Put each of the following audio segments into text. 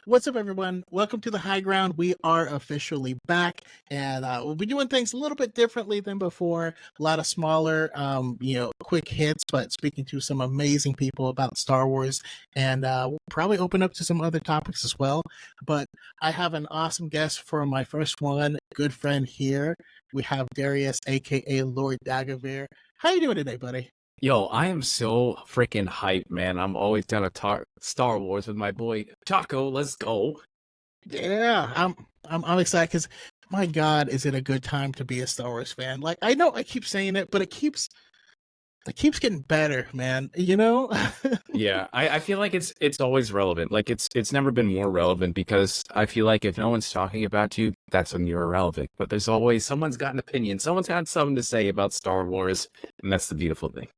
What's up, everyone? Welcome to the High Ground. We are officially back, and we'll be doing things a little bit differently than before. A lot of smaller, quick hits, but speaking to some amazing people about Star Wars, and we'll probably open up to some other topics as well. But I have an awesome guest for my first one, good friend here. We have Darius, aka Lord Dagovere. How you doing today, buddy? Yo, I am so freaking hyped, man. I'm always down to talk Star Wars with my boy Taco. Let's go. Yeah, I'm excited because my God, is it a good time to be a Star Wars fan? Like I know I keep saying it, but it keeps getting better, man. You know? Yeah, I feel like it's always relevant. Like it's never been more relevant because I feel like if no one's talking about you, that's when you're irrelevant. But there's always someone's got an opinion, someone's got something to say about Star Wars, and that's the beautiful thing.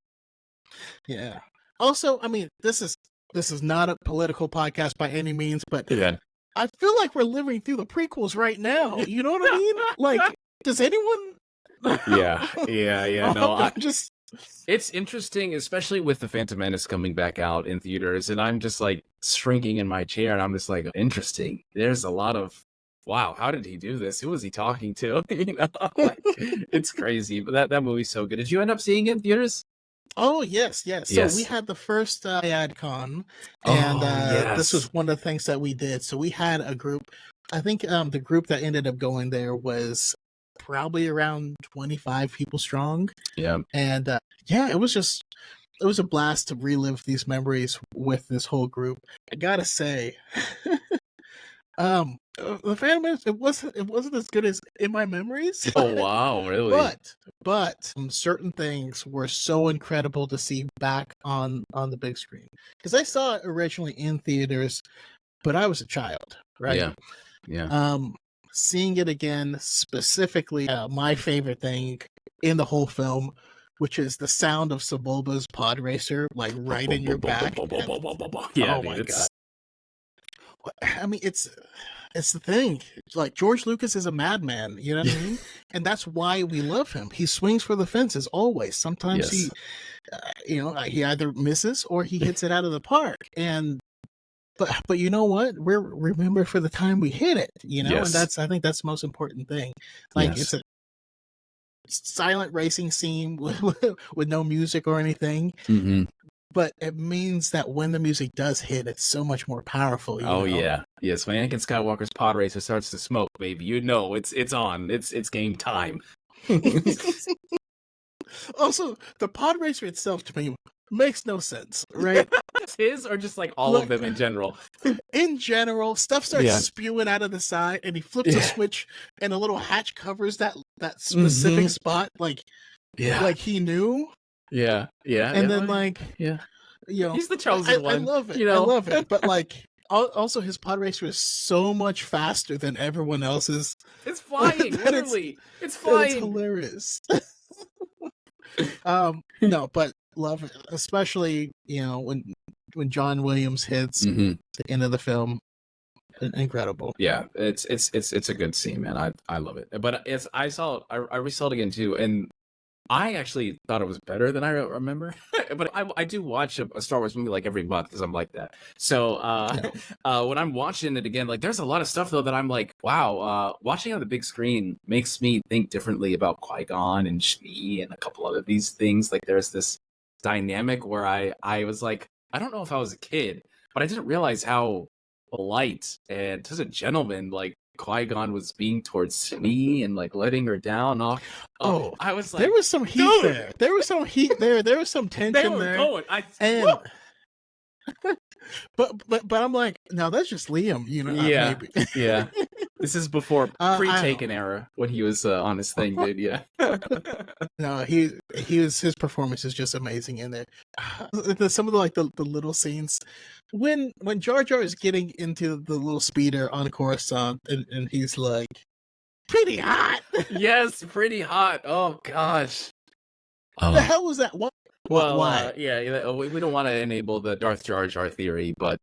Yeah. Also, I mean, this is not a political podcast by any means, but Yeah. I feel like we're living through the prequels right now. You know what I mean? Like, does anyone? Yeah. No, I'm just. it's interesting, especially with the Phantom Menace coming back out in theaters, and I'm just like shrinking in my chair, and I'm just like, interesting. There's a lot of, wow, how did he do this? Who was he talking to? Like, it's crazy, but that movie's so good. Did you end up seeing it in theaters? Oh yes. So Yes. we had the first AdCon, and this was Yes. one of the things that we did. So we had a group. I think the group that ended up going there was probably around 25 people strong. Yeah. And it was a blast to relive these memories with this whole group. I gotta say, the Phantom Menace, it wasn't as good as in my memories. Oh wow, really? But certain things were so incredible to see back on the big screen, because I saw it originally in theaters, but I was a child, right? Yeah. Seeing it again, specifically, my favorite thing in the whole film, which is the sound of Sebulba's podracer, like right in your back. Yeah, Oh dude, my God. I mean, it's the thing. Like, George Lucas is a madman, you know what I mean? And that's why we love him. He swings for the fences always. Sometimes Yes. he either misses or he hits it out of the park. And but you know what? We're remembered for the time we hit it, you know, Yes. and I think that's the most important thing. Like, Yes. it's a silent racing scene with no music or anything. Mm-hmm. But it means that when the music does hit, it's so much more powerful. Oh you know? yeah. Yes, when Anakin Skywalker's pod racer starts to smoke, baby, you know it's on. It's game time. Also, the pod racer itself to me makes no sense, right? His or just like all of them in general? In general, stuff starts spewing out of the side, and he flips a switch, and a little hatch covers that specific spot, like he knew. Yeah. And then he's the chosen one. I love it. You know? I love it. But like, also his pod racer is so much faster than everyone else's. It's flying, literally. It's flying. It's hilarious. No, but love it, especially when John Williams hits the end of the film. Incredible. Yeah, it's a good scene, man. I love it. But I resaw it again too, and I actually thought it was better than I remember. But I do watch a Star Wars movie like every month because I'm like that. So when I'm watching it again, like there's a lot of stuff though that I'm like, wow, watching on the big screen makes me think differently about Qui-Gon and Shmi and a couple other these things. Like there's this dynamic where I was like, I don't know if I was a kid, but I didn't realize how polite and just a gentleman like Qui-Gon was being towards me and like letting her down. Oh, I was like, there was some heat there. There was some heat there. There was some tension they were there. Going. But I'm like, no, that's just Liam, you know. Yeah, maybe. Yeah. This is before pre-Taken era when he was on his thing, dude. Yeah. No, his performance is just amazing in there. Some of the little scenes when Jar Jar is getting into the little speeder on Coruscant, and he's like, pretty hot. Yes, pretty hot. Oh gosh. What the hell was that? What? Well, why? We don't want to enable the Darth Jar Jar theory, but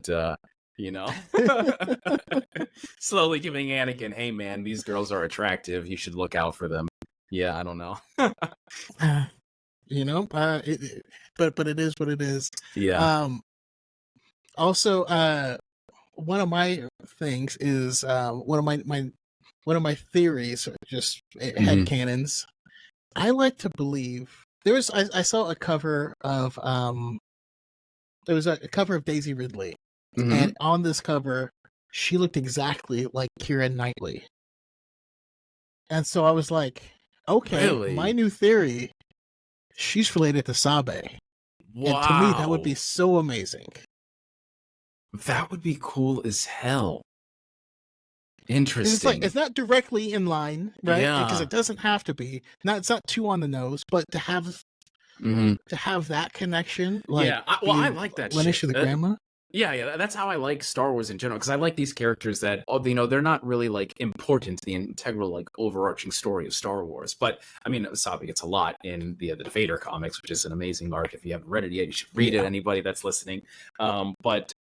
slowly giving Anakin, hey man, these girls are attractive. You should look out for them. Yeah, I don't know. But it is what it is. Yeah. Also, one of my things is one of my theories, or just Mhm. headcanons. I like to believe I saw a cover of there was a cover of Daisy Ridley, and Mhm. on this cover, she looked exactly like Keira Knightley. And so I was like, okay, my Really? new theory, she's related to Sabe. And to me, that would be Wow. so amazing. That would be cool as hell. Because it's like, Interesting. it's not directly in line, right? Because Yeah. it doesn't have to be. Not, it's not too on the nose, but Mhm. to have that connection, like Yeah. I being like that lineage shit. to the grandma. Yeah. That's how I like Star Wars in general because I like these characters that, they're not really like important to the integral, like overarching story of Star Wars. But I mean, Sabi gets a lot in the Vader comics, which is an amazing arc. If you haven't read it yet, you should read it. Yeah. Anybody that's listening, but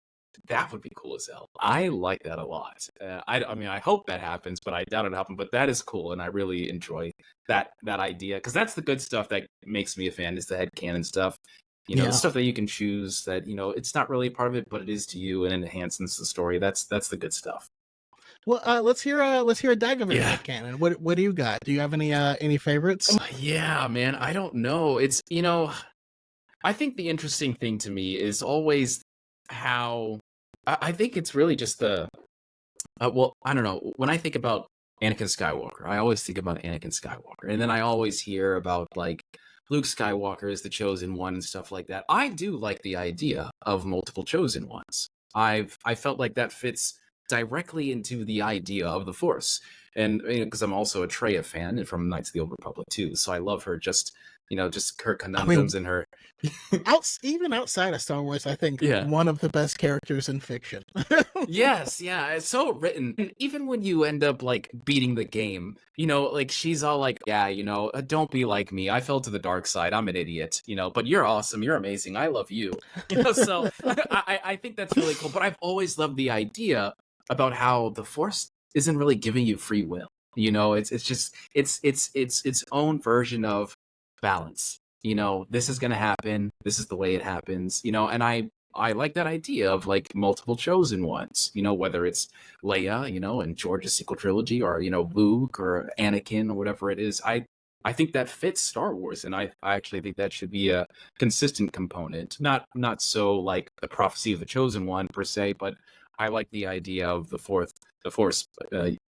that would be cool as hell. I like that a lot. I mean, I hope that happens, but I doubt it happen. But that is cool, and I really enjoy that idea because that's the good stuff that makes me a fan. Is the headcanon stuff. The Yeah. stuff that you can choose that it's not really part of it, but it is to you, and it enhances the story. That's the good stuff. Well, let's hear a Dagovere Yeah. headcanon. What do you got? Do you have any favorites? Yeah, man. I don't know. It's I think the interesting thing to me is always how I think it's really just the well, I don't know. When I think about Anakin Skywalker, I always think about Anakin Skywalker. And then I always hear about like Luke Skywalker is the chosen one and stuff like that. I do like the idea of multiple chosen ones. I felt like that fits directly into the idea of the Force. And because I'm also a Traya fan from Knights of the Old Republic too. So I love her just her I mean, conundrums and her even outside of Star Wars, I think yeah. one of the best characters in fiction. Yes, yeah, it's so written. And even when you end up like beating the game, like she's all like, yeah, don't be like me. I fell to the dark side. I'm an idiot, but you're awesome. You're amazing. I love you. So I think that's really cool. But I've always loved the idea about how the Force isn't really giving you free will. It's just it's its own version of balance. This is gonna happen. This is the way it happens. And I like that idea of like multiple chosen ones, whether it's Leia, and George's sequel trilogy or, Luke or Anakin or whatever it is. I think that fits Star Wars. And I actually think that should be a consistent component. Not so like the prophecy of the chosen one per se, but I like the idea of the Force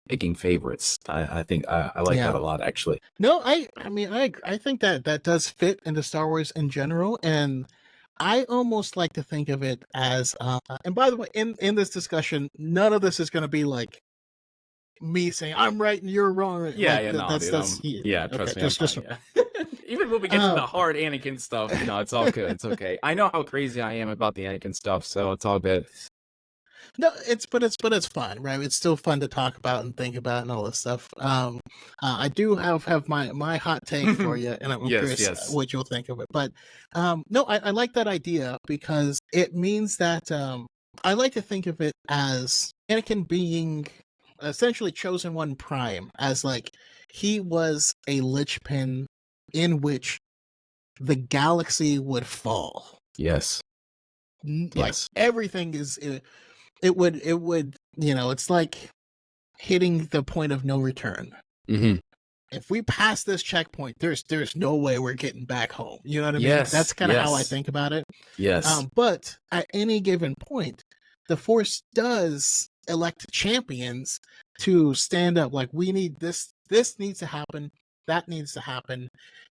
picking favorites. I think I like that Yeah. a lot, actually. No, I mean, I think that does fit into Star Wars in general, and I almost like to think of it as. And by the way, in this discussion, none of this is going to be like me saying I'm right and you're wrong. Like Yeah, no, dude. Yeah, okay. trust me, I'm Just fine. Yeah. Even when we get to uh, the hard Anakin stuff, it's all good. It's okay. I know how crazy I am about the Anakin stuff, so it's all good. no, it's fun, right? It's still fun to talk about and think about and all this stuff. I do have my hot take for you, and I'm Yes, curious yes. what you'll think of it. But no, I like that idea because it means that I like to think of it as Anakin being essentially chosen one prime, as like he was a linchpin in which the galaxy would fall. Yes. Like Yes. everything is it would it's like hitting the point of no return. Hmm. If we pass this checkpoint, there's no way we're getting back home. You know what I mean? Yes. That's kind of how I Yes. think about it. Yes. But at any given point, the Force does elect champions to stand up. Like we need this. This needs to happen. That needs to happen,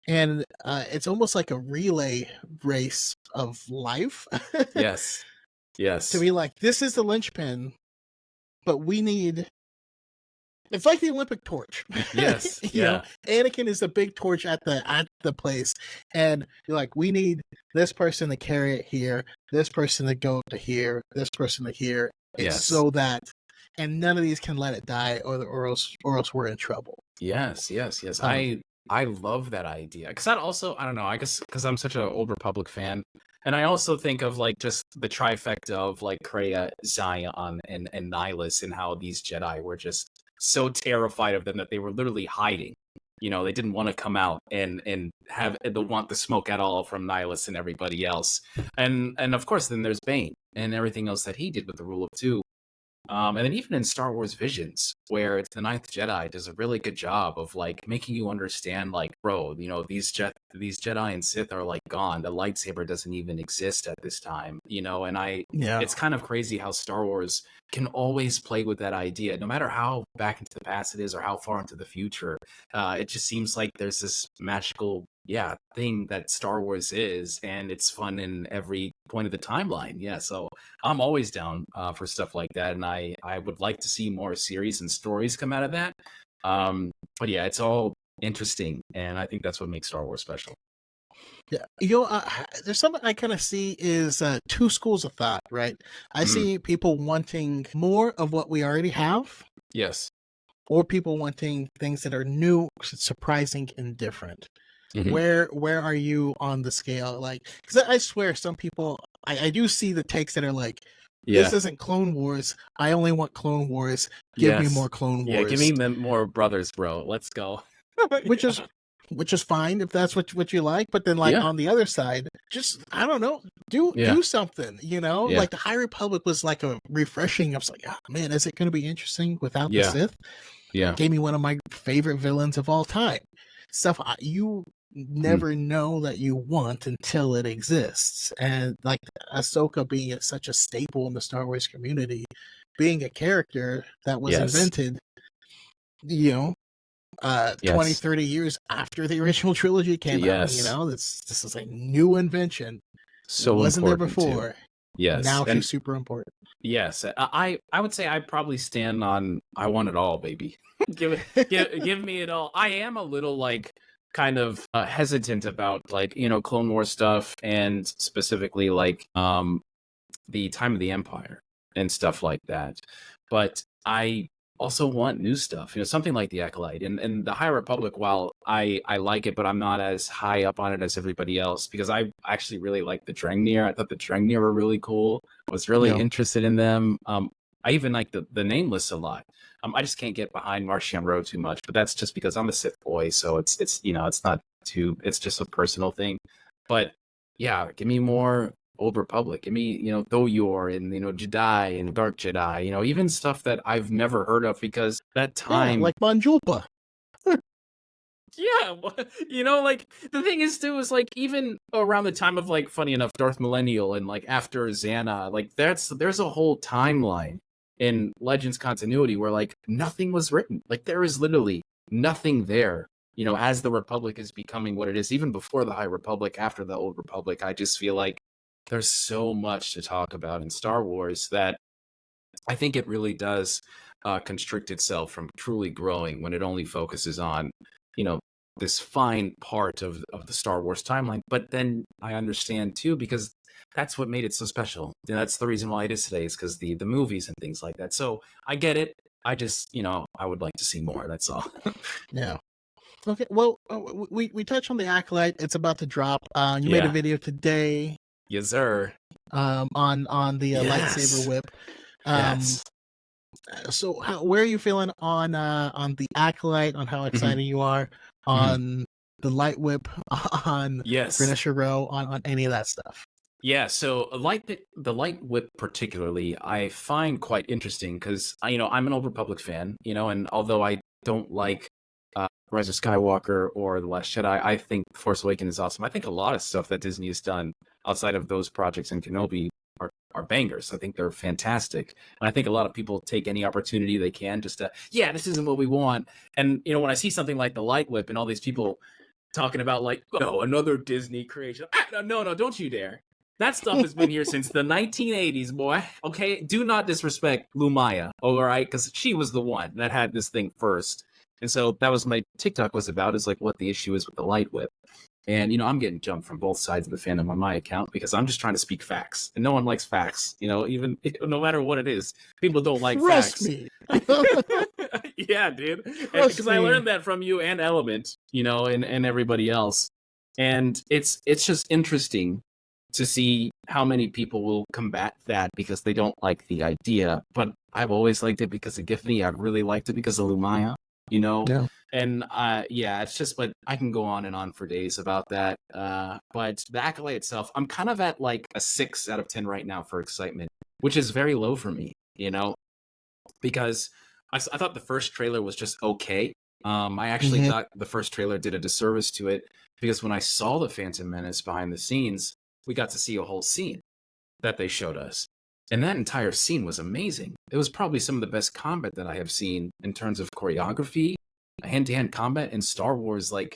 and it's almost like a relay race of life. Yes. To Yes. be like, this is the linchpin, but we need. It's like the Olympic torch. Yes. You know, Yeah. Anakin is the big torch at the place, and you're like, we need this person to carry it here, this person to go to here, this person to here. It's Yes. so that, and none of these can let it die, or else we're in trouble. Yes. Yes. Yes. Um, I love that idea because that also I don't know. I guess because I'm such an Old Republic fan, and I also think of like just the trifecta of like Kreia, Zion, and Nihilus, and how these Jedi were just so terrified of them that they were literally hiding. They didn't want to come out and have the want the smoke at all from Nihilus and everybody else. And of course, then there's Bane. and everything else that he did with the rule of two. And then even in Star Wars Visions, where it's the Ninth Jedi does a really good job of like making you understand, like, bro, you know, these Jedi and Sith are like gone. The lightsaber doesn't even exist at this time, you know. And Yeah. it's kind of crazy how Star Wars can always play with that idea, no matter how back into the past it is or how far into the future. It just seems like there's this magical, thing that Star Wars is, and it's fun in every point of the timeline. Yeah, so I'm always down for stuff like that, and I would like to see more series and stories come out of that. But yeah, it's all interesting, and I think that's what makes Star Wars special. Yeah, there's something I kind of see is two schools of thought, right? I see people wanting more of what we already have, Yes. or people wanting things that are new, surprising, and different. Mhm. Where are you on the scale? Like, because I swear, some people, I do see the takes that are like, this Yeah. isn't Clone Wars. I only want Clone Wars. Give me Yes. more Clone Yeah, give Wars, me more brothers, bro. Let's go. which Yeah. is fine if that's what you like. But then, like, Yeah. on the other side, just, I don't know, Yeah. do something. You know, Yeah. like the High Republic was like a refreshing. I was like, oh, man, is it going to be interesting without the Yeah. Sith? Yeah. Gave me one of my favorite villains of all time. Stuff you never know that you want until it exists. And like Ahsoka being such a staple in the Star Wars community, being a character that was Yes. invented, you know, 20, Yes. 30 years after the original trilogy came out. You Yes. know, this is a new invention. So Wasn't there important too. before. Yes. Now And she's super important. yes, I would say I probably stand on I want it all, baby. give me it all. I am a little like kind of hesitant about like, you know, Clone Wars stuff, and specifically like the Time of the Empire and stuff like that. But I also want new stuff, you know, something like the Acolyte and the High Republic. While I like it, but I'm not as high up on it as everybody else, because I actually really like the Drengir. I thought the Drengir were really cool. I was really Yeah. interested in them. I even like the Nameless a lot. I just can't get behind Marchion Row too much, but that's just because I'm a Sith boy, so it's you know, it's not too, it's just a personal thing. But yeah, give me more Old Republic. Give me, you know, Thoyor and, you know, Jedi and Dark Jedi, you know, even stuff that I've never heard of, because that time, like Manjulpa. yeah, you know, like the thing is too is like even around the time of like, funny enough, Darth Millennial and like after Xana, like there's a whole timeline in Legends continuity where like nothing was written. Like there is literally nothing there. You know, as the Republic is becoming what it is, even before the High Republic, after the Old Republic, I just feel like there's so much to talk about in Star Wars that I think it really does constrict itself from truly growing when it only focuses on, you know, this fine part of the Star Wars timeline. But then I understand too, because that's what made it so special. And that's the reason why it is today, is because the movies and things like that. So I get it. I just, you know, I would like to see more. That's all. Yeah. Okay. Well, we touched on the Acolyte. It's about to drop. You made a Yeah. video today. Yes, sir. On the Yes. lightsaber whip. Yes. So where are you feeling on the Acolyte? On how excited you are on the light whip? On Yes. Finisher Row? On any of that stuff? Yeah, so the light whip particularly, I find quite interesting because you know, I'm an Old Republic fan, you know, and although I don't like Rise of Skywalker or The Last Jedi, I think Force Awakens is awesome. I think a lot of stuff that Disney has done outside of those projects and Kenobi are bangers. I think they're fantastic, and I think a lot of people take any opportunity they can just to, yeah, this isn't what we want. And you know, when I see something like the light whip and all these people talking about like, no, another Disney creation, no, don't you dare. That stuff has been here since the 1980s, boy. Okay, do not disrespect Lumaya, all right? Because she was the one that had this thing first. And so that was my TikTok was about, is like what the issue is with the light whip. And, you know, I'm getting jumped from both sides of the fandom on my account because I'm just trying to speak facts. And no one likes facts, you know, even no matter what it is. People don't like Trust facts. me. Yeah, dude. Trust Because I me. learned that from you and Element, you know, and everybody else. And it's just interesting to see how many people will combat that because they don't like the idea. But I've always liked it because of Gifney. I've really liked it because of Lumaya. you know? Yeah. And yeah, it's just, but I can go on and on for days about that. But the Acolyte itself, I'm kind of at like a 6 out of 10 right now for excitement, which is very low for me, you know, because I thought the first trailer was just okay. I actually Mhm. thought the first trailer did a disservice to it because when I saw the Phantom Menace behind the scenes, we got to see a whole scene that they showed us. And that entire scene was amazing. It was probably some of the best combat that I have seen in terms of choreography, hand-to-hand combat in Star Wars, like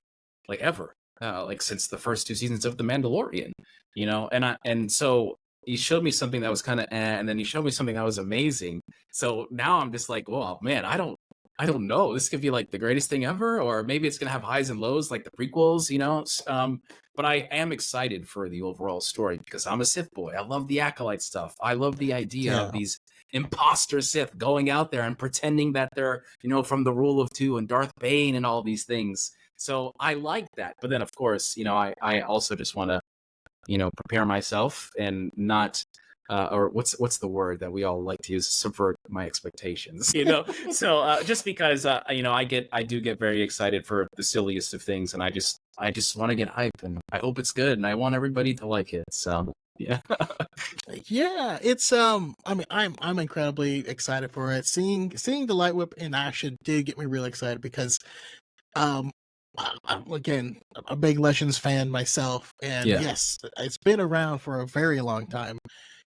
ever, like since the first 2 seasons of The Mandalorian, you know. And so he showed me something that was kind of, and then he showed me something that was amazing. So now I'm just like, well, man, I don't know. This could be like the greatest thing ever, or maybe it's gonna have highs and lows like the prequels, you know. But I am excited for the overall story because I'm a Sith boy. I love the Acolyte stuff. I love the idea of Yeah. these imposter Sith going out there and pretending that they're, you know, from the Rule of Two and Darth Bane and all these things. So I like that. But then, of course, you know, I also just want to, you know, prepare myself and not or what's the word that we all like to use, subvert my expectations, you know. So just because you know, I do get very excited for the silliest of things, and I just want to get hype, and I hope it's good, and I want everybody to like it. So yeah. Yeah, it's I mean, I'm incredibly excited for it. Seeing the light whip in action did get me really excited because um I'm again a big Legends fan myself, and Yeah. yes, it's been around for a very long time,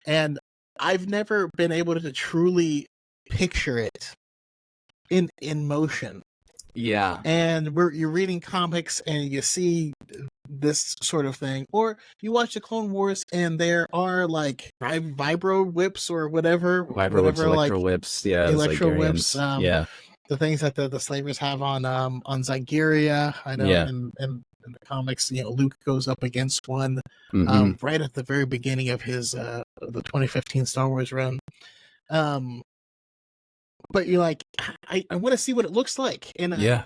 and I've never been able to truly picture it in motion. Yeah. And you're reading comics and you see this sort of thing, or you watch the Clone Wars and there are like vibro whips or Vibro whips, like electro whips, yeah, the electro whips, Zygerians. Yeah. the things that the slavers have on Zygeria. I know Yeah. in the comics, you know, Luke goes up against one Mm-hmm. right at the very beginning of his the 2015 Star Wars run. Um, but you're like, I want to see what it looks like, and Yeah.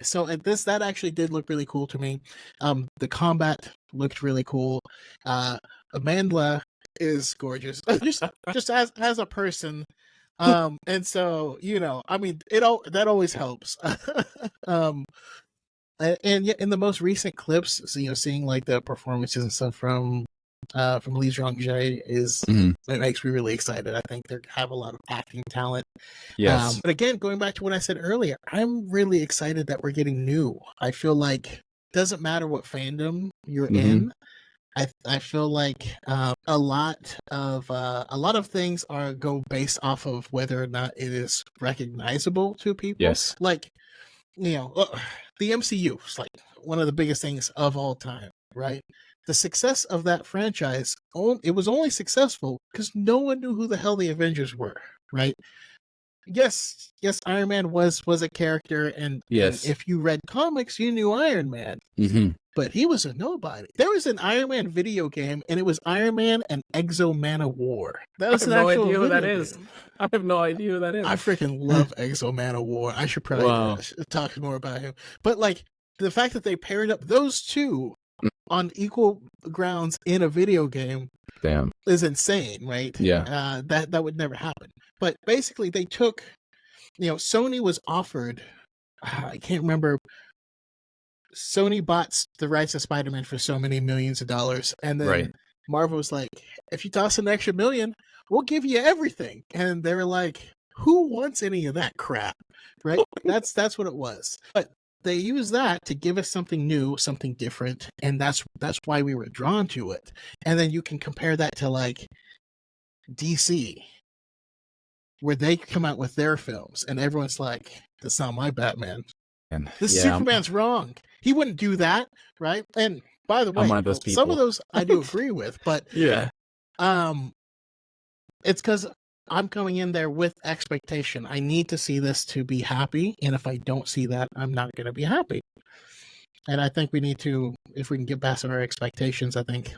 so at this that actually did look really cool to me. The combat looked really cool. Amandla is gorgeous, just as a person. And so, you know, I mean, that always helps. um, and yeah, in the most recent clips, so, you know, seeing like the performances and stuff from Lee Jong Jae is Mhm. it makes me really excited. I think they have a lot of acting talent. Yes. But again, going back to what I said earlier, I'm really excited that we're getting new. I feel like it doesn't matter what fandom you're Mm-hmm. in. I feel like a lot of things are go based off of whether or not it is recognizable to people. Yes. Like, you know, the MCU is like one of the biggest things of all time, right? The success of that franchise, it was only successful because no one knew who the hell the Avengers were, right? Yes, Iron Man was a character, and Yes. if you read comics, you knew Iron Man, Mm-hmm. but he was a nobody. There was an Iron Man video game, and it was Iron Man and Exo Man of War. That I was have an no actual idea who that video is. game. I have no idea who that I is. freaking love Exo Man of War. I should probably Wow. talk more about him. But like the fact that they paired up those two on equal grounds in a video game Damn. is insane, right? Yeah. That would never happen. But basically, they took, you know, Sony was offered. I can't remember. Sony bought the rights to Spider-Man for so many millions of dollars, and then Right. Marvel was like, "If you toss an extra million, we'll give you everything." And they were like, "Who wants any of that crap?" Right? That's what it was. But they used that to give us something new, something different, and that's why we were drawn to it. And then you can compare that to like DC, where they come out with their films, and everyone's like, "That's not my Batman. And This yeah, Superman's wrong. He wouldn't do that, right?" And by the I'm way, one of those some of people. those I do agree with, but Yeah. um, it's because I'm coming in there with expectation. I need to see this to be happy, and if I don't see that, I'm not going to be happy. And I think we need to, if we can get past our expectations, I think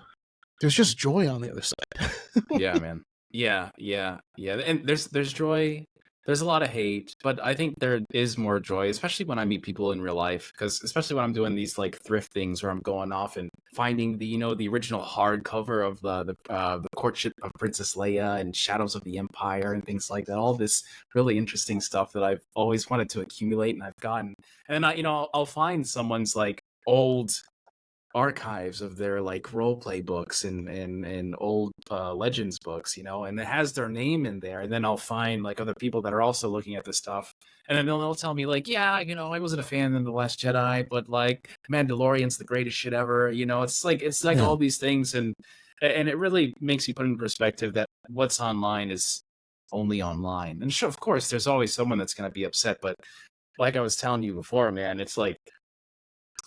there's just joy on the other side. Yeah, man. Yeah. And there's joy. There's a lot of hate, but I think there is more joy, especially when I meet people in real life. Because especially when I'm doing these like thrift things, where I'm going off and finding the original hardcover of the courtship of Princess Leia and Shadows of the Empire and things like that. All this really interesting stuff that I've always wanted to accumulate, and I've gotten. And then I'll find someone's like old archives of their like role play books and old legends books, and it has their name in there. And then I'll find like other people that are also looking at the stuff, and then they'll tell me like, yeah, I wasn't a fan of The Last Jedi, but like Mandalorian's the greatest shit ever. It's like Yeah. all these things, and it really makes you put in perspective that what's online is only online. And sure, of course, there's always someone that's going to be upset, but like I was telling you before, man, it's like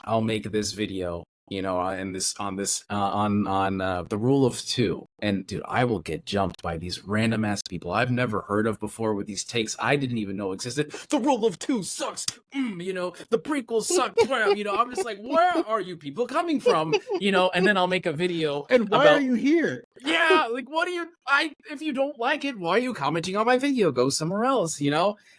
I'll make this video, and this on this on the rule of two, and dude, I will get jumped by these random ass people I've never heard of before with these takes I didn't even know existed. The rule of two sucks. The prequels suck. I'm just like, where are you people coming from? And then I'll make a video And why about are you here? yeah, like what are you if you don't like it, why are you commenting on my video? Go somewhere else,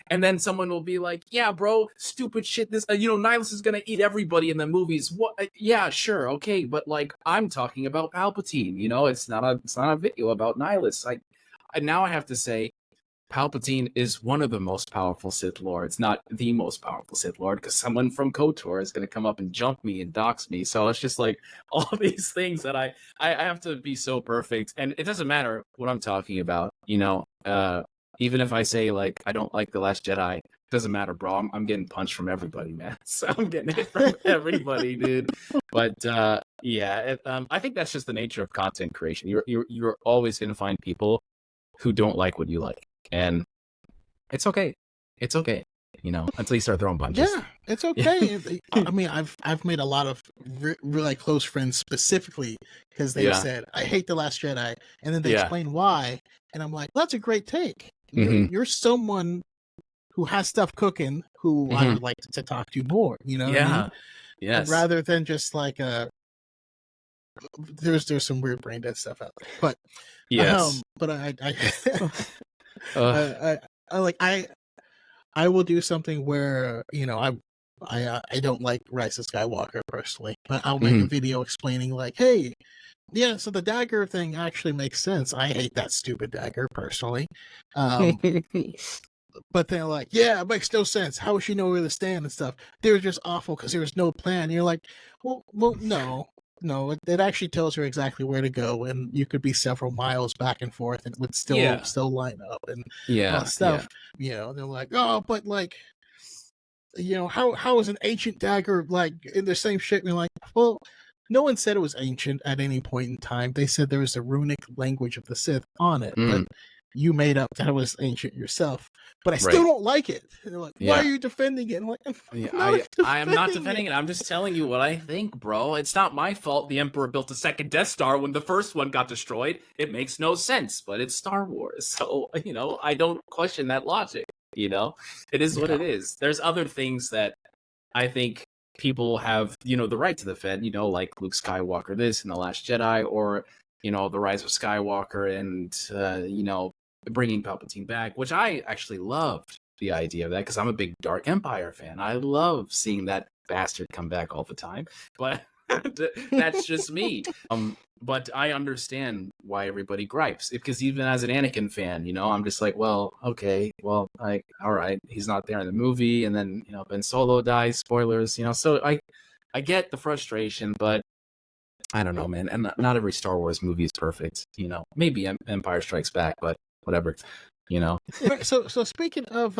And then someone will be like, yeah, bro, stupid shit. This, Nihilus is gonna eat everybody in the movies. What? Yeah, sure, okay, but like, I'm talking about Palpatine. It's not a video about Nihilus. Now I have to say, Palpatine is one of the most powerful Sith Lords, not the most powerful Sith Lord, because someone from KOTOR is going to come up and jump me and dox me. So it's just like all these things that I have to be so perfect. And it doesn't matter what I'm talking about, even if I say like, I don't like The Last Jedi, it doesn't matter, bro. I'm getting punched from everybody, man. So I'm getting hit from everybody, dude. But I think that's just the nature of content creation. You're always going to find people who don't like what you like. And it's okay. It's okay, until you start throwing punches. Yeah, it's okay. I mean, I've made a lot of really close friends specifically because they've said, I hate The Last Jedi. And then they explain why. And I'm like, that's a great take. You're someone who has stuff cooking who I would like to talk to more, what I mean? Yes. Rather than just like there's some weird brain dead stuff out there. But yes. But I will do something where I don't like Rise of Skywalker personally, but I'll make a video explaining like, hey, yeah, so the dagger thing actually makes sense. I hate that stupid dagger personally, but they're like, yeah, it makes no sense. How would she know where to stand and stuff? They were just awful because there was no plan. You're like, well, no, it actually tells her exactly where to go, and you could be several miles back and forth, and it would still line up and all that stuff. They're like, oh, but like, how is an ancient dagger like in the same shape? And you're like, well, no one said it was ancient at any point in time. They said there was a runic language of the Sith on it, but you made up that it was ancient yourself. But I still don't like it. And they're like, why are you defending it? I'm like, I am not defending it. I'm just telling you what I think, bro. It's not my fault the Emperor built a second Death Star when the first one got destroyed. It makes no sense, but it's Star Wars. So, I don't question that logic. It is what it is. There's other things that I think people have, the right to defend, like Luke Skywalker, this and The Last Jedi, or, The Rise of Skywalker and, bringing Palpatine back, which I actually loved the idea of that because I'm a big Dark Empire fan. I love seeing that bastard come back all the time, but that's just me. But I understand why everybody gripes because even as an Anakin fan, I'm just like, well, okay, well, like, all right, he's not there in the movie, and then Ben Solo dies. Spoilers, so I get the frustration, but I don't know, man. And not every Star Wars movie is perfect. Maybe Empire Strikes Back, but whatever. So speaking of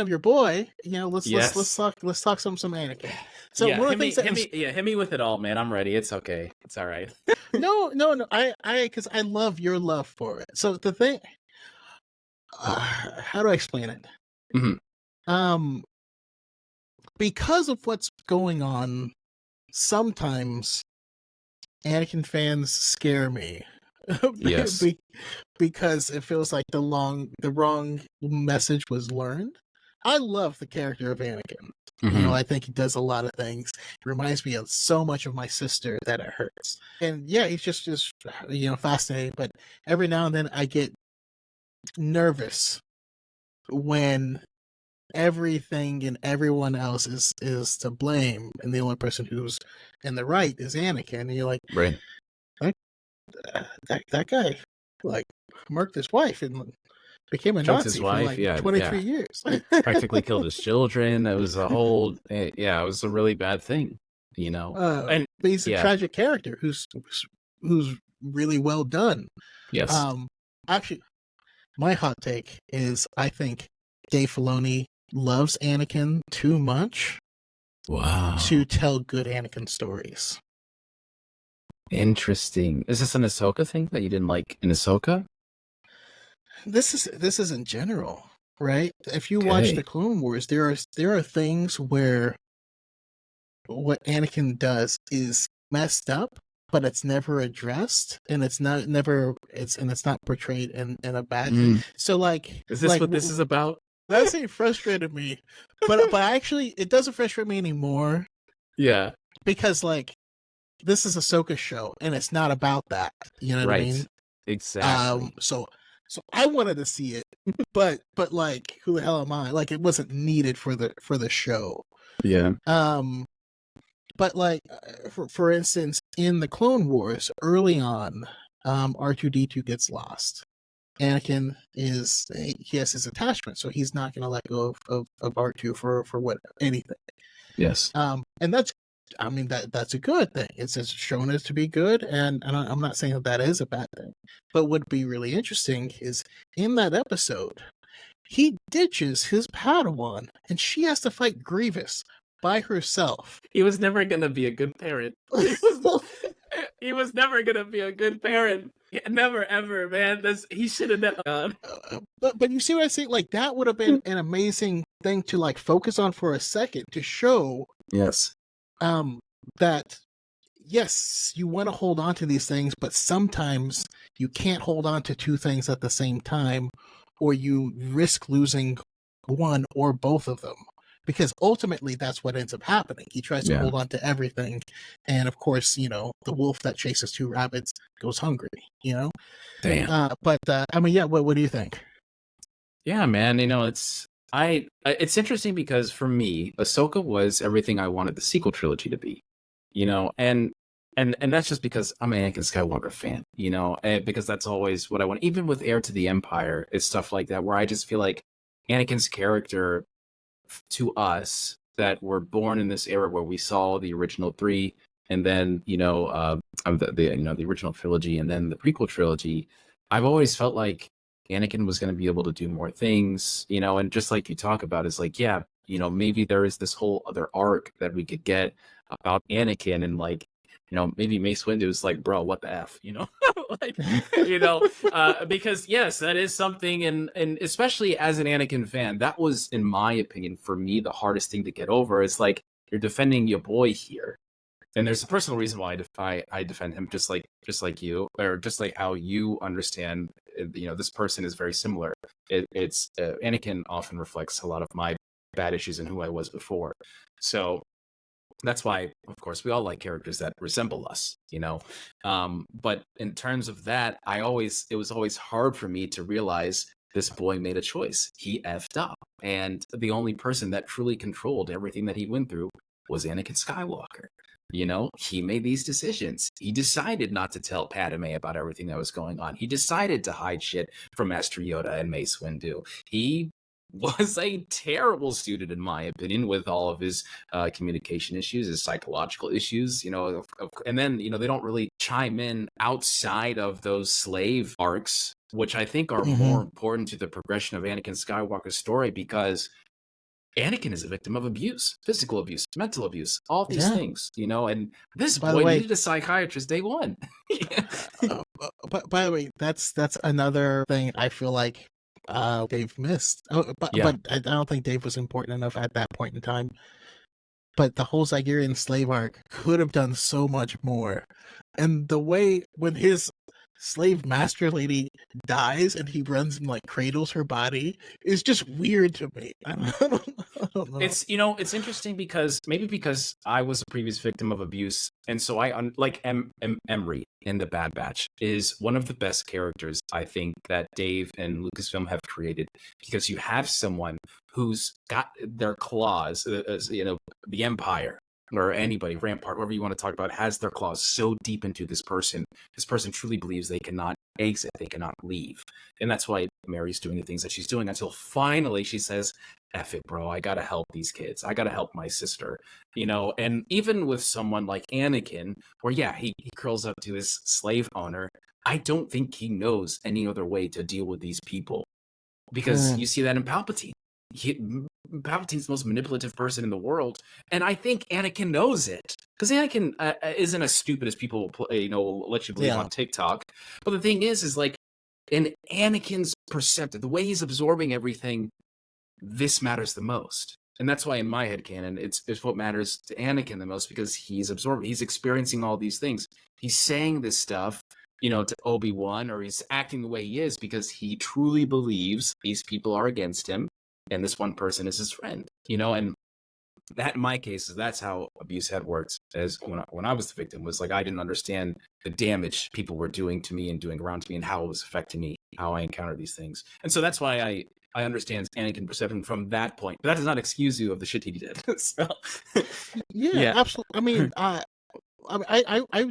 your boy, let's talk some Anakin. So one of the things hit me with it all, man. I'm ready. It's okay. It's all right. No. Because I love your love for it. So the thing, how do I explain it? Because of what's going on, sometimes Anakin fans scare me. Yes. Because it feels like the wrong message was learned. I love the character of Anakin. I think he does a lot of things. It reminds me of so much of my sister that it hurts. And yeah, he's just fascinating. But every now and then I get nervous when everything and everyone else is to blame, and the only person who's in the right is Anakin. And you're like, Right. that guy, like, murked his wife and became a Choked his Nazi for wife. like Yeah. 23 Yeah. years. Practically killed his children. It was a whole, yeah, it was a really bad thing, you know? And But he's a yeah, tragic character who's really well done. yes. Actually, my hot take is I think Dave Filoni loves Anakin too much Wow. to tell good Anakin stories. Interesting. Is this an Ahsoka thing that you didn't like in Ahsoka? This is in general, right? If you watch the Clone Wars, there are things where what Anakin does is messed up, but it's never addressed, and it's not portrayed in a bad thing. So like, Is this like what this is about? that scene frustrated me, but actually it doesn't frustrate me anymore Yeah. because like this is a Ahsoka show and it's not about that. You know what I mean? Exactly. So I wanted to see it, but like who the hell am I? Like it wasn't needed for the show. Yeah. But like for instance, in the Clone Wars, early on, R2D2 gets lost. Anakin he has his attachment, so he's not going to let go of R2 for what anything. Yes. And that's, I mean, that's a good thing. It's shown as to be good, and I'm not saying that is a bad thing. But what'd be really interesting is in that episode, he ditches his Padawan, and she has to fight Grievous by herself. He was never gonna be a good parent. He was never gonna be a good parent. Never ever, man. He should have never gone. But you see what I say? Like that would have been an amazing thing to like focus on for a second to show. Yes. That yes, you want to hold on to these things, but sometimes you can't hold on to two things at the same time, or you risk losing one or both of them. Because ultimately, that's what ends up happening. He tries to hold on to everything, and of course, the wolf that chases two rabbits goes hungry. Damn. But I mean, yeah. What do you think? Yeah, man. It's interesting because for me, Ahsoka was everything I wanted the sequel trilogy to be. And that's just because I'm an Anakin Skywalker fan. And because that's always what I want. Even with Heir to the Empire, it's stuff like that where I just feel like Anakin's character, to us that were born in this era where we saw the original three, and then the original trilogy, and then the prequel trilogy, I've always felt like Anakin was going to be able to do more things, and just like you talk about, is like, yeah, maybe there is this whole other arc that we could get about Anakin, and like, maybe Mace Windu is like, bro, what the F, like, because yes, that is something. And especially as an Anakin fan, that was, in my opinion, for me, the hardest thing to get over. It's like, you're defending your boy here. And there's a personal reason why I defend him, just like you, or just like how you understand, this person is very similar. It's Anakin often reflects a lot of my bad issues and who I was before. So that's why, of course, we all like characters that resemble us, But in terms of that, it was always hard for me to realize this boy made a choice. He effed up. And the only person that truly controlled everything that he went through was Anakin Skywalker. He made these decisions. He decided not to tell Padme about everything that was going on. He decided to hide shit from Master Yoda and Mace Windu. He was a terrible student, in my opinion, with all of his communication issues, his psychological issues, and then, they don't really chime in outside of those slave arcs, which I think are more important to the progression of Anakin Skywalker's story, because Anakin is a victim of abuse, physical abuse, mental abuse, all these things, and this boy needed a psychiatrist day one. By the way, that's another thing I feel like Dave missed. But I don't think Dave was important enough at that point in time. But the whole Zygerian slave arc could have done so much more. And the way when his slave master lady dies and he runs and like cradles her body is just weird to me. I don't know. It's it's interesting because maybe because I was a previous victim of abuse, and so like Emery in the Bad Batch is one of the best characters I think that Dave and Lucasfilm have created, because you have someone who's got their claws, the Empire or anybody, Rampart, whoever you want to talk about, has their claws so deep into this person. This person truly believes they cannot exit, they cannot leave, and that's why Mary's doing the things that she's doing until finally she says, F it, bro. I gotta help these kids. I gotta help my sister. And even with someone like Anakin, where yeah, he curls up to his slave owner, I don't think he knows any other way to deal with these people. Because you see that in Palpatine. Palpatine's the most manipulative person in the world, and I think Anakin knows it. Because Anakin isn't as stupid as people will let you believe on TikTok. But the thing is like, in Anakin's perceptive, the way he's absorbing everything, this matters the most. And that's why in my headcanon, it's what matters to Anakin the most, because he's absorbing, he's experiencing all these things. He's saying this stuff, to Obi-Wan, or he's acting the way he is because he truly believes these people are against him and this one person is his friend, and that in my case, that's how abuse had worked. As when I was the victim, was like, I didn't understand the damage people were doing to me and doing around me and how it was affecting me, how I encountered these things. And so that's why I understand Anakin perception from that point, but that does not excuse you of the shit he did. So, yeah, absolutely. I mean, I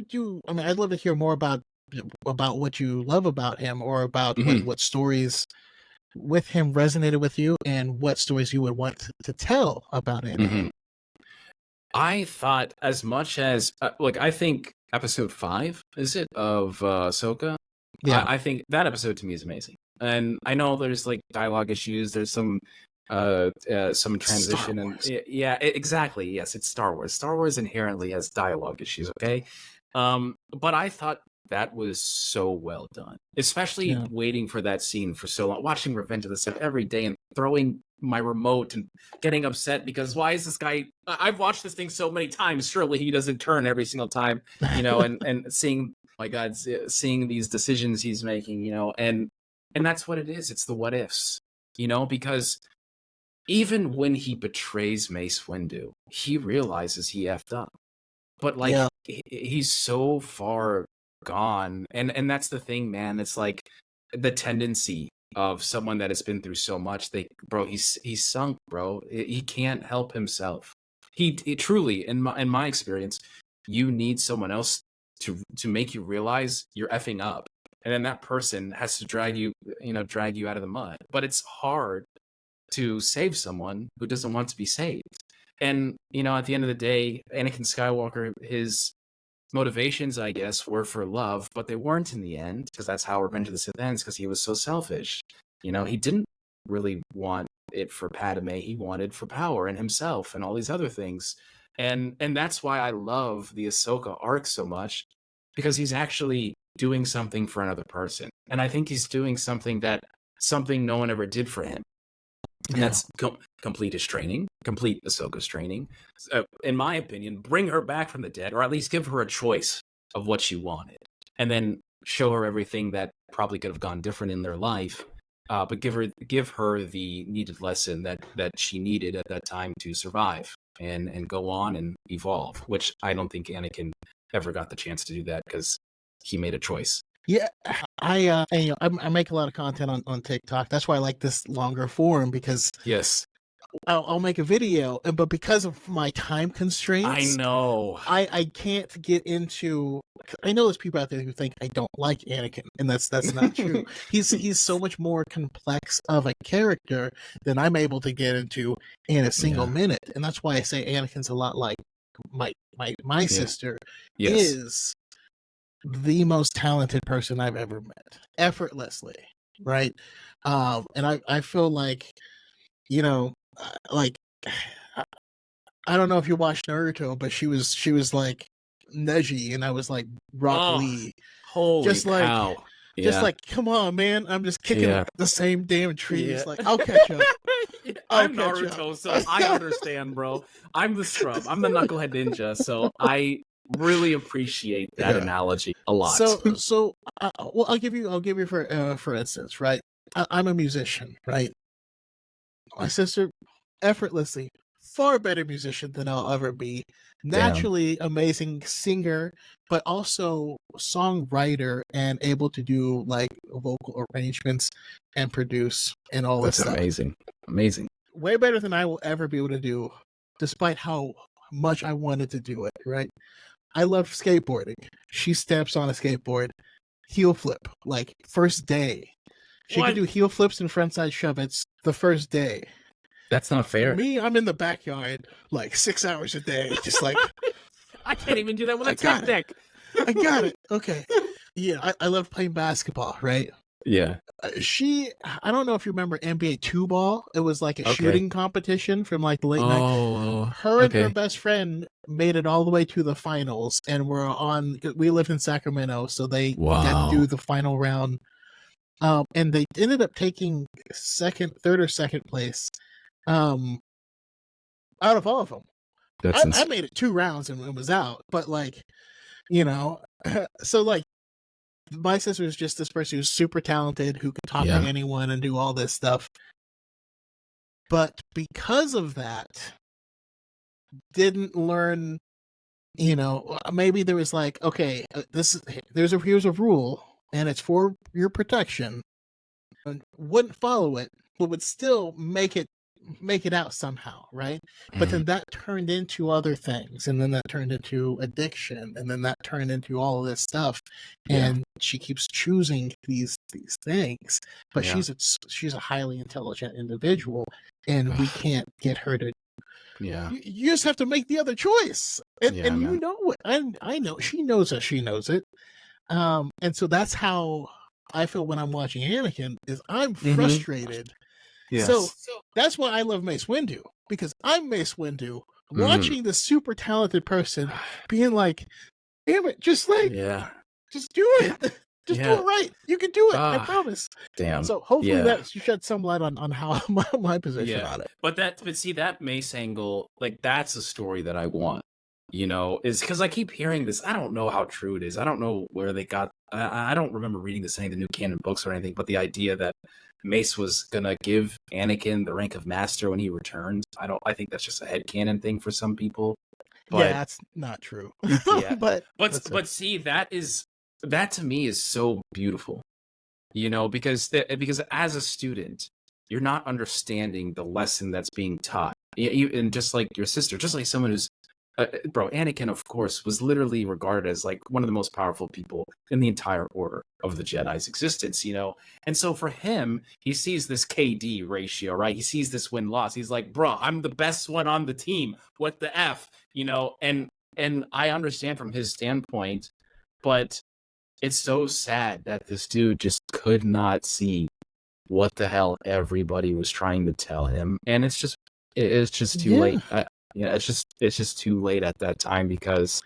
do. I mean, I'd love to hear more about what you love about him, or about what stories with him resonated with you, and what stories you would want to tell about him. I thought, as much as I think episode 5 is it of Ahsoka. Yeah, I think that episode to me is amazing. And I know there's like dialogue issues. There's some transition, and yeah, exactly. Yes, it's Star Wars. Star Wars inherently has dialogue issues. Okay, but I thought that was so well done, especially waiting for that scene for so long, watching Revenge of the Sith every day and throwing my remote and getting upset because why is this guy? I've watched this thing so many times. Surely he doesn't turn every single time, and seeing, my God, seeing these decisions he's making, and that's what it is. It's the what ifs, because even when he betrays Mace Windu, he realizes he effed up, but he's so far gone, and that's the thing, man. It's like the tendency of someone that has been through so much. He's sunk, bro. He can't help himself. He truly, in my experience, you need someone else to make you realize you're effing up, and then that person has to drag you out of the mud. But it's hard to save someone who doesn't want to be saved. And at the end of the day, Anakin Skywalker, his motivations, I guess, were for love, but they weren't in the end, because that's how Revenge of the Sith ends, because he was so selfish. He didn't really want it for Padme. He wanted for power and himself and all these other things. And that's why I love the Ahsoka arc so much, because he's actually doing something for another person. And I think he's doing something no one ever did for him. And that's complete his training, complete Ahsoka's training. In my opinion, bring her back from the dead, or at least give her a choice of what she wanted. And then show her everything that probably could have gone different in their life. But give her the needed lesson that she needed at that time to survive and go on and evolve, which I don't think Anakin ever got the chance to do that, because he made a choice. Yeah, I make a lot of content on TikTok. That's why I like this longer form, because I'll make a video, but because of my time constraints, I know I can't get into. I know there's people out there who think I don't like Anakin, and that's not true. He's so much more complex of a character than I'm able to get into in a single minute, and that's why I say Anakin's a lot like my sister is the most talented person I've ever met, effortlessly, right? And I feel like, like, I don't know if you watched Naruto, but she was like Neji, and I was like Rock Lee. Holy just like cow. Just like, come on, man! I'm just kicking the same damn trees. Like, I'll catch up. I'm Naruto, so I understand, bro. I'm the scrub. I'm the knucklehead ninja, so I really appreciate that analogy a lot. Well, I'll give you for instance, right? I'm a musician, right? My sister, effortlessly, far better musician than I'll ever be. Naturally amazing singer, but also songwriter and able to do like vocal arrangements and produce and all this That's stuff. amazing. Way better than I will ever be able to do, despite how much I wanted to do it, right? I love skateboarding. She steps on a skateboard, heel flip, like first day. She What? could do heel flips and frontside shove-its the first day. That's not fair. Me, I'm in the backyard like 6 hours a day, just like I can't even do that with I a tech deck. I got it. Okay. Yeah, I love playing basketball, right? Yeah. I don't know if you remember NBA 2 ball. It was like a shooting competition from like the late 90s. Her and her best friend made it all the way to the finals, and we lived in Sacramento, so they got to do the final round. And they ended up taking third or second place out of all of them. I made it 2 rounds and was out, but like, so like my sister is just this person who's super talented, who can talk to anyone and do all this stuff. But because of that, didn't learn, maybe there was like, okay, here's a rule and it's for your protection. And wouldn't follow it, but would still make it out somehow, right? But then that turned into other things, and then that turned into addiction, and then that turned into all of this stuff. And she keeps choosing these things, but she's a highly intelligent individual, and we can't get her to. Yeah, you just have to make the other choice, and you know it. I know she knows it. She knows it, and so that's how I feel when I'm watching Anakin. Is I'm frustrated. Yes. So that's why I love Mace Windu, because I'm Mace Windu watching this super talented person being like, damn it, just do it. Just do it right. You can do it. I promise. Damn. So hopefully that you shed some light on how my position on it. But see that Mace angle, like that's a story that I want. Is because I keep hearing this. I don't know how true it is. I don't know where they got. I don't remember reading this in any of the new canon books or anything. But the idea that Mace was gonna give Anakin the rank of master when he returns. I think that's just a headcanon thing for some people. But, that's not true. but see, that to me is so beautiful. Because as a student, you're not understanding the lesson that's being taught. And just like your sister, just like someone who's Anakin, of course, was literally regarded as like one of the most powerful people in the entire order of the Jedi's existence, And so for him, he sees this KD ratio, right? He sees this win-loss. He's like, bro, I'm the best one on the team. What the F, And I understand from his standpoint, but it's so sad that this dude just could not see what the hell everybody was trying to tell him. And it's just too late. It's just too late at that time because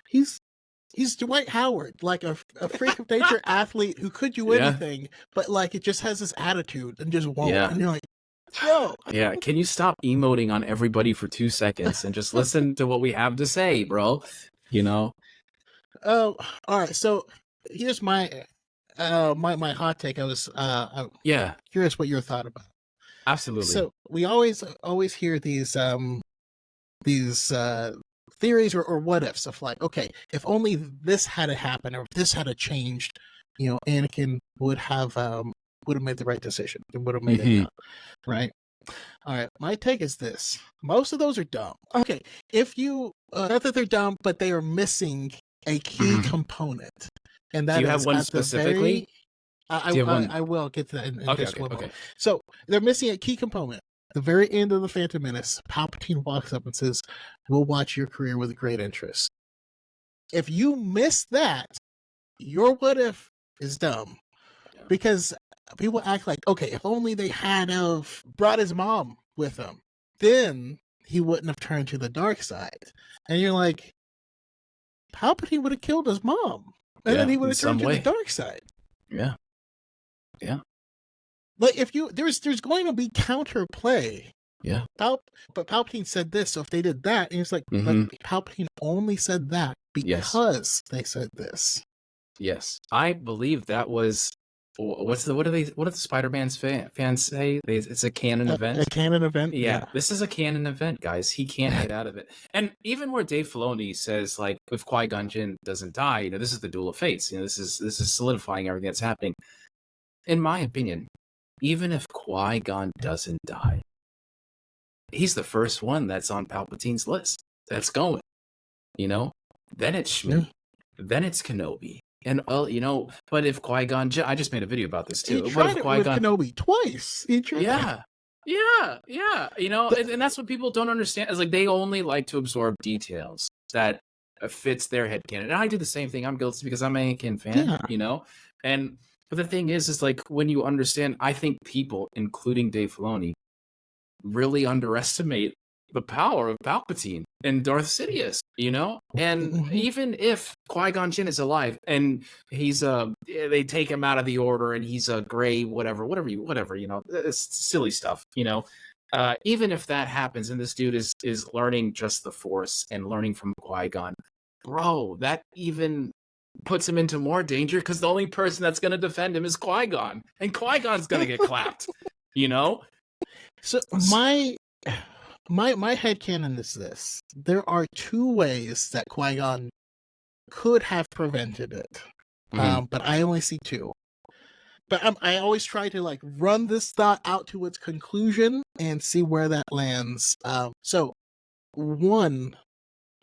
he's Dwight Howard, like a freak of nature athlete who could do anything, but like it just has this attitude and just won't. And you're like, yo. Yeah, can you stop emoting on everybody for 2 seconds and just listen to what we have to say, bro? Oh, all right. So here's my my hot take. I was curious what your thought about. Absolutely. So we always hear these theories or what ifs of like, okay, if only this had happened or if this had changed, Anakin would have made the right decision and would have made it up, right? All right, my take is this: most of those are dumb. Okay, if you not that they're dumb, but they are missing a key component, and that do you have one specifically? I will get to that in just one moment. Okay. So they're missing a key component. At the very end of the Phantom Menace, Palpatine walks up and says, "We'll watch your career with great interest." If you miss that, your what if is dumb, because people act like, okay, if only they had brought his mom with them, then he wouldn't have turned to the dark side. And you're like, Palpatine would have killed his mom, and then he would have turned to the dark side. Yeah. Like if there's going to be counterplay Yeah. But Palpatine said this, so if they did that, and he's like, but Mm-hmm. Palpatine only said that Yes. because they said this. Yes. I believe that was what do the Spider-Man's fans say? It's a canon A event. canon event, Yeah, this is a canon event, guys. He can't get out of it. And even where Dave Filoni says, like, if Qui-Gon Jinn doesn't die, you know, this is the duel of fates. You know, this is solidifying everything that's happening. In my opinion, even if Qui-Gon doesn't die, he's the first one that's on Palpatine's list. That's going. You know, then it's Shmi, then it's Kenobi. And you know, but if Qui-Gon, I just made a video about this too. He tried it with Kenobi twice. Yeah. You know, and that's what people don't understand. Is like they only like to absorb details that fits their headcanon. And I do the same thing. I'm guilty because I'm an Anakin fan, you know. But the thing is like when you understand, I think people, including Dave Filoni, really underestimate the power of Palpatine and Darth Sidious, you know? And even if Qui-Gon Jinn is alive and he's they take him out of the order and he's a gray whatever, you know, it's silly stuff, you know. Even if that happens and this dude is learning just the Force and learning from Qui-Gon, bro, that even puts him into more danger because the only person that's going to defend him is Qui-Gon, and Qui-Gon's going to get clapped, you know? So my headcanon is this. There are two ways that Qui-Gon could have prevented it. But I only see two. But I always try to like run this thought out to its conclusion and see where that lands. So one,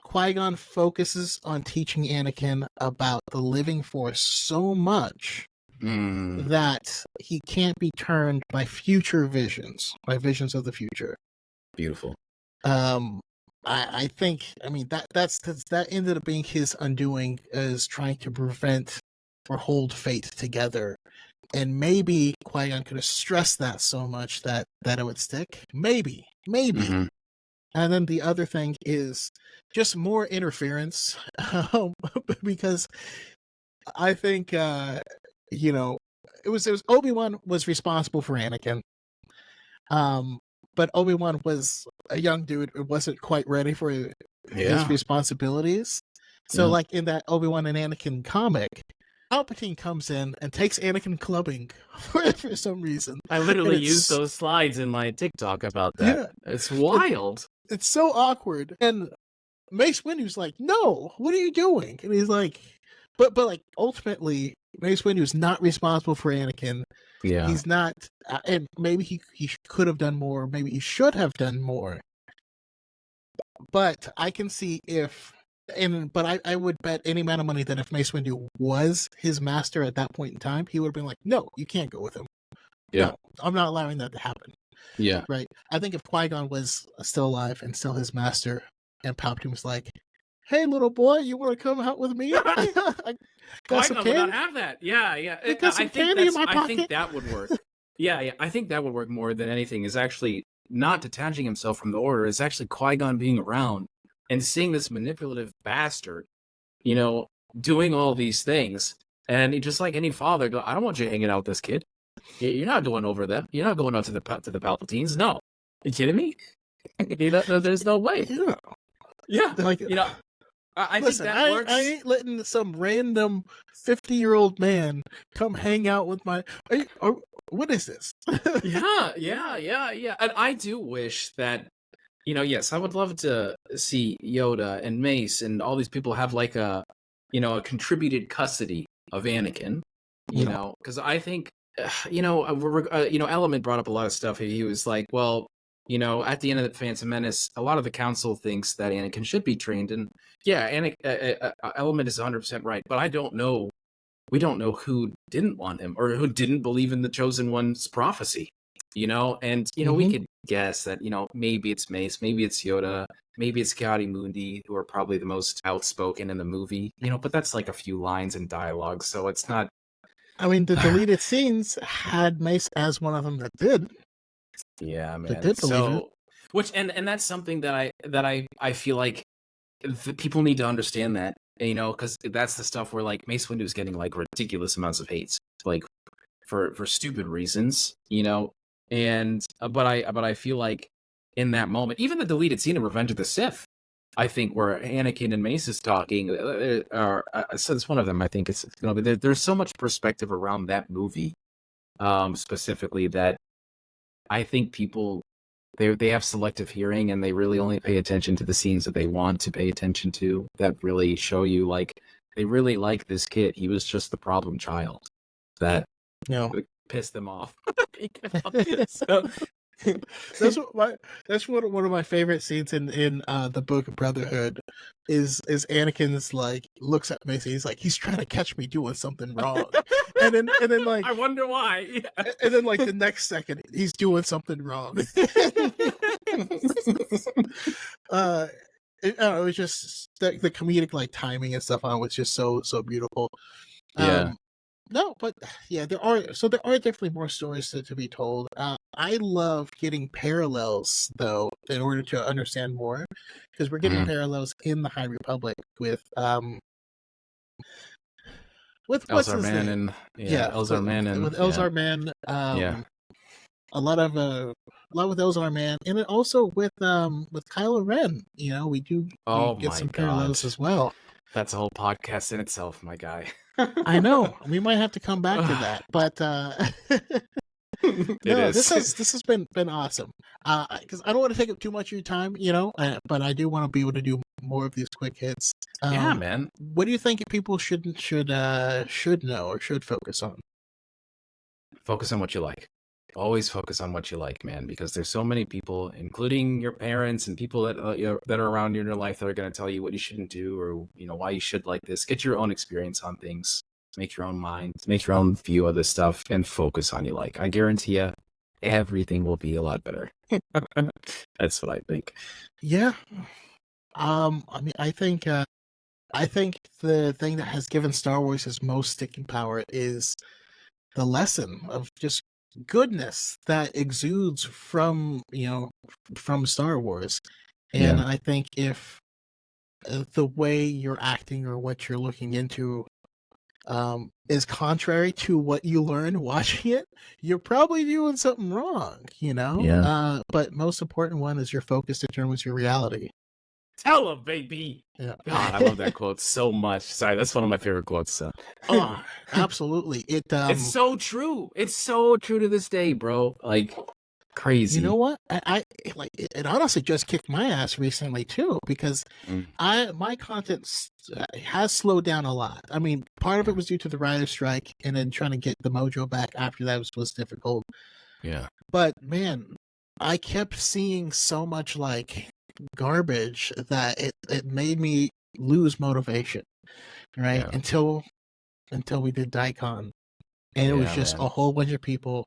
Qui-Gon focuses on teaching Anakin about the living Force so much that he can't be turned by future visions, by visions of the future. Beautiful. I think, I mean, that ended up being his undoing, is trying to prevent or hold fate together. And maybe Qui-Gon could have stressed that so much that it would stick. Maybe. And then the other thing is just more interference, because I think, you know, it was Obi-Wan was responsible for Anakin. But Obi-Wan was a young dude who wasn't quite ready for his responsibilities. So like in that Obi-Wan and Anakin comic, Palpatine comes in and takes Anakin clubbing for some reason. I literally used those slides in my TikTok about that. Yeah. It's wild. It's so awkward. And Mace Windu's like, no, what are you doing? And he's like, but like ultimately, Mace Windu's not responsible for Anakin. Yeah. He's not, and maybe he could have done more. Maybe he should have done more. But I can see but I would bet any amount of money that if Mace Windu was his master at that point in time, he would have been like, no, you can't go with him. Yeah. No, I'm not allowing that to happen. Yeah. Right. I think if Qui-Gon was still alive and still his master, and Palpatine was like, hey, little boy, you want to come out with me? I got some candy. Would not have that. Yeah. I got some candy in my pocket. I think that would work. Yeah. I think that would work more than anything, is actually not detaching himself from the Order. Is actually Qui-Gon being around and seeing this manipulative bastard, you know, doing all these things. And he, just like any father, go, I don't want you hanging out with this kid. You're not going over them. You're not going out to the Palpatines. No. Are you kidding me? There's no way. Yeah. Like, you know, I listen, think that works. I ain't letting some random 50-year-old man come hang out with my... what is this? Yeah. And I do wish that, you know, yes, I would love to see Yoda and Mace and all these people have like a, you know, a contributed custody of Anakin, you know, because I think, you know, Element brought up a lot of stuff. He was like, well, you know, at the end of the Phantom Menace, a lot of the council thinks that Anakin should be trained. And yeah, Element is 100% right. But I don't know. We don't know who didn't want him or who didn't believe in the Chosen One's prophecy, you know? And, you know, we could guess that, you know, maybe it's Mace, maybe it's Yoda, maybe it's Mundi, who are probably the most outspoken in the movie, you know, but that's like a few lines in dialogue. So it's not. I mean, the deleted scenes had Mace as one of them that did. Yeah, man. That did believe it. Which and that's something that I feel like people need to understand that, you know, because that's the stuff where like Mace Windu is getting like ridiculous amounts of hate, like for stupid reasons, you know. And but I feel like in that moment. Even the deleted scene of Revenge of the Sith, I think, where Anakin and Mace is talking, so it's one of them. I think it's there's so much perspective around that movie, specifically, that I think people they have selective hearing, and they really only pay attention to the scenes that they want to pay attention to, that really show you like they really like this kid. He was just the problem child that pissed them off. So, that's one of my favorite scenes in the Book of Brotherhood is Anakin's like looks at Mace, he's like, he's trying to catch me doing something wrong, and then like, I wonder why. Yeah. And then like the next second he's doing something wrong. It was just the comedic like timing and stuff on it was just so beautiful. Yeah. No, but yeah, there are definitely more stories to be told. I love getting parallels though in order to understand more, because we're getting parallels in the High Republic with what's Elzar his Man name? Elzar Man and with Elzar Man. A lot with Elzar Man, and then also with Kylo Ren. You know, we get some parallels as well. That's a whole podcast in itself, my guy. I know. We might have to come back to that, but this has been awesome. Because I don't want to take up too much of your time, you know, but I do want to be able to do more of these quick hits. Yeah, man. What do you think people should know or should focus on? Focus on what you like. Always focus on what you like, man, because there's so many people, including your parents and people that that are around you in your life, that are going to tell you what you shouldn't do, or why you should like this. Get your own experience on things, make your own mind, make your own view of this stuff, and focus on you like. I guarantee you, everything will be a lot better. That's what I think. Yeah. I mean, I think the thing that has given Star Wars its most sticking power is the lesson of just goodness that exudes from Star Wars. And I think if the way you're acting or what you're looking into is contrary to what you learned watching it, you're probably doing something wrong, but most important one is your focus determines your reality. Tell him, baby. Yeah. God, I love that quote so much. Sorry, that's one of my favorite quotes. So. Oh, absolutely. It's so true. It's so true to this day, bro. Like, crazy. You know what? It honestly just kicked my ass recently too, because my content has slowed down a lot. I mean, part of it was due to the writer's strike, and then trying to get the mojo back after that was difficult. Yeah. But man, I kept seeing so much like garbage that it made me lose motivation, right? Yeah. Until we did Daikon, and it was just a whole bunch of people,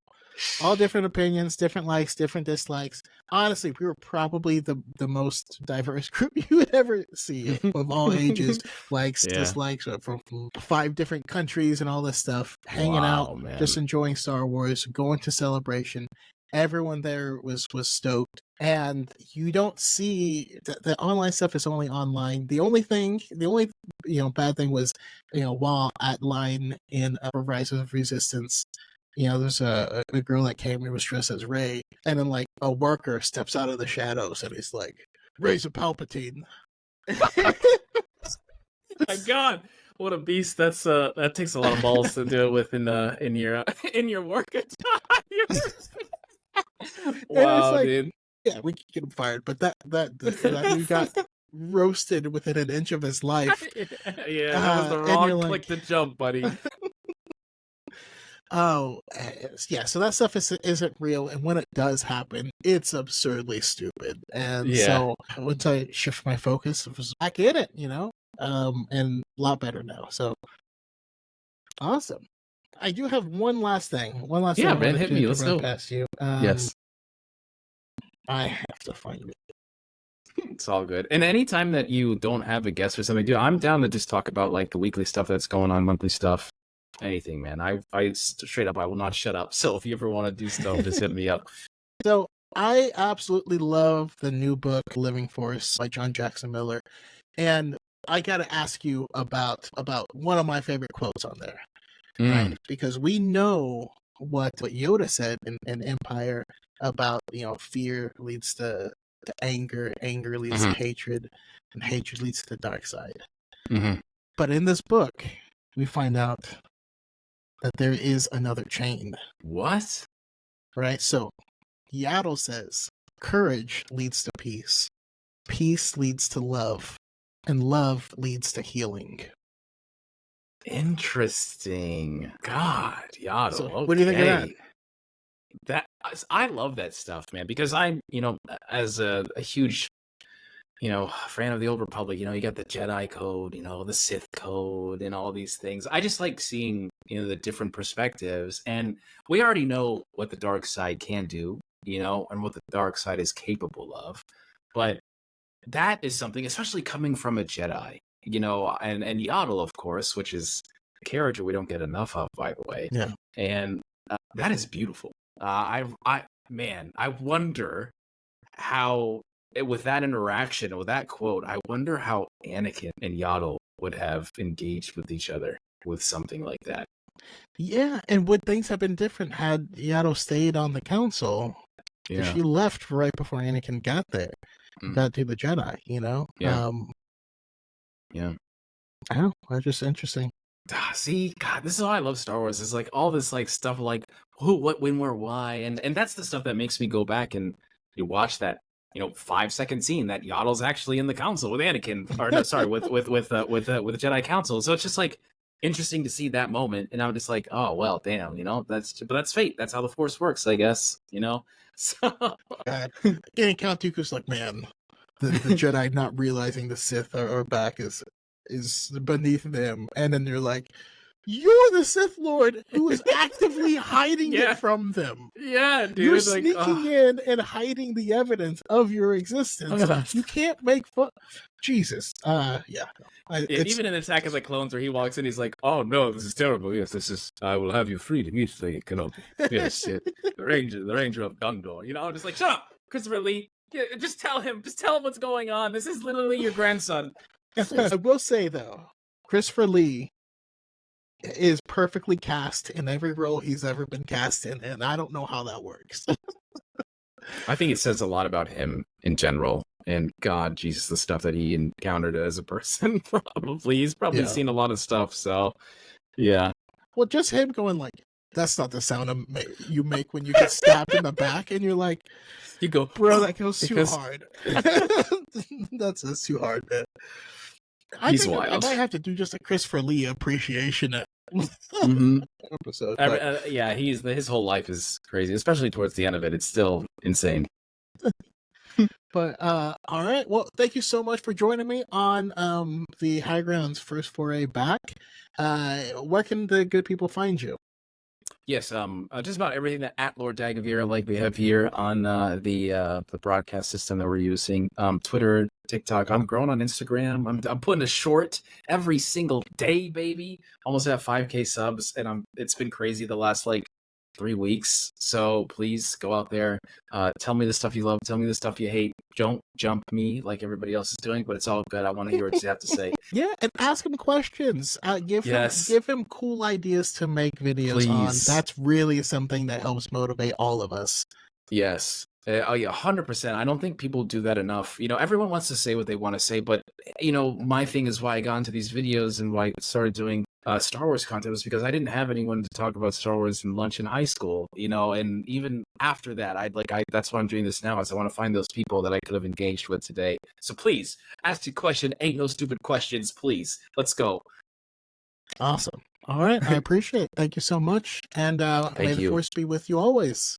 all different opinions, different likes, different dislikes. Honestly, we were probably the most diverse group you would ever see, of all ages, likes, dislikes, from 5 different countries and all this stuff, hanging out, man. Just enjoying Star Wars, going to Celebration. Everyone there was stoked, and you don't see the online stuff is only online. The only bad thing was, while at line in Rise of Resistance, there's a girl that came and was dressed as Rey, and then like a worker steps out of the shadows and he's like, "Rey's a Palpatine." My God, what a beast! That takes a lot of balls to do it with in your work. Wow, like, dude. Yeah, we could get him fired, but that we got roasted within an inch of his life. Yeah, that was the wrong click to jump, buddy. Oh, yeah. So that stuff isn't real, and when it does happen, it's absurdly stupid. And so once I shift my focus, I was back in it, and a lot better now. So awesome. I do have one last thing. Yeah, man, hit me. Let's go. Past you. Yes. I have to find it. It's all good. And anytime that you don't have a guest or something, dude, I'm down to just talk about like the weekly stuff that's going on, monthly stuff, anything, man. I straight up, I will not shut up. So if you ever want to do stuff, just hit me up. So I absolutely love the new book, Living Force by John Jackson Miller. And I got to ask you about one of my favorite quotes on there. Right? Because we know what Yoda said in Empire about, fear leads to anger, anger leads to hatred, and hatred leads to the dark side. But in this book, we find out that there is another chain. What? Right? So Yaddle says, courage leads to peace. Peace leads to love. And love leads to healing. Interesting. God, Yaddle. So, okay. what do you think of that? I love that stuff, man, because I'm, as a huge, fan of the Old Republic, you got the Jedi Code, the Sith Code, and all these things. I just like seeing, the different perspectives. And we already know what the dark side can do, and what the dark side is capable of. But that is something, especially coming from a Jedi, and Yaddle, of course, which is a character we don't get enough of, by the way. Yeah. And that is beautiful. I wonder how, with that interaction, with that quote, I wonder how Anakin and Yaddle would have engaged with each other with something like that. Yeah, and would things have been different had Yaddle stayed on the council? Yeah. She left right before Anakin got there, got to the Jedi, Yeah. Yeah. I don't know. That's just interesting. See, God, this is why I love Star Wars. It's like all this like stuff like who, what, when, where, why, and that's the stuff that makes me go back and you watch that 5-second scene that Yaddle's actually in the council with Anakin, or no, sorry, with the Jedi Council. So it's just like interesting to see that moment, and I'm just like, oh well, damn, that's fate. That's how the Force works, I guess. So God, getting Count Dooku's like, man, the Jedi not realizing the Sith are back is beneath them, and then they're like, you're the Sith Lord who is actively hiding it from them. Yeah, dude. You're sneaking in and hiding the evidence of your existence. You can't make fun. Jesus. Even in Attack of the Clones, where he walks in, he's like, "Oh no, this is terrible. Yes, this is. I will have you freed immediately, Kenobi. Yes, the Ranger of Gondor. Just like, shut up, Christopher Lee. Yeah, just tell him what's going on. This is literally your grandson." I will say though, Christopher Lee is perfectly cast in every role he's ever been cast in, and I don't know how that works. I think it says a lot about him in general, and God, Jesus, the stuff that he encountered as a person. He's probably seen a lot of stuff. So, yeah. Well, just him going like, "That's not the sound you make when you get stabbed in the back," and you're like, "You go, bro, that goes too hard." That's too hard, man. He's wild. I might have to do just a Christopher Lee appreciation episode. His whole life is crazy, especially towards the end of it. It's still insane. But all right, well, thank you so much for joining me on the High Ground's first foray back. Where can the good people find you? Yes, just about everything that at Lord Dagovere, like we have here on the broadcast system that we're using. Twitter, TikTok. I'm growing on Instagram. I'm putting a short every single day, baby. Almost at 5K subs, and it's been crazy the last 3 weeks. So please go out there. Tell me the stuff you love. Tell me the stuff you hate. Don't jump me like everybody else is doing, but it's all good. I want to hear what you have to say. Yeah, and ask him questions. Give him cool ideas to make videos on. That's really something that helps motivate all of us. Yes. 100%. I don't think people do that enough. Everyone wants to say what they want to say, but my thing is why I got into these videos and why I started doing Star Wars content was because I didn't have anyone to talk about Star Wars in lunch in high school, and even after that, that's why I'm doing this now, is I want to find those people that I could have engaged with today. So please ask your question. Ain't no stupid questions, please. Let's go. Awesome. All right. I appreciate it. Thank you so much. And may the Force be with you always.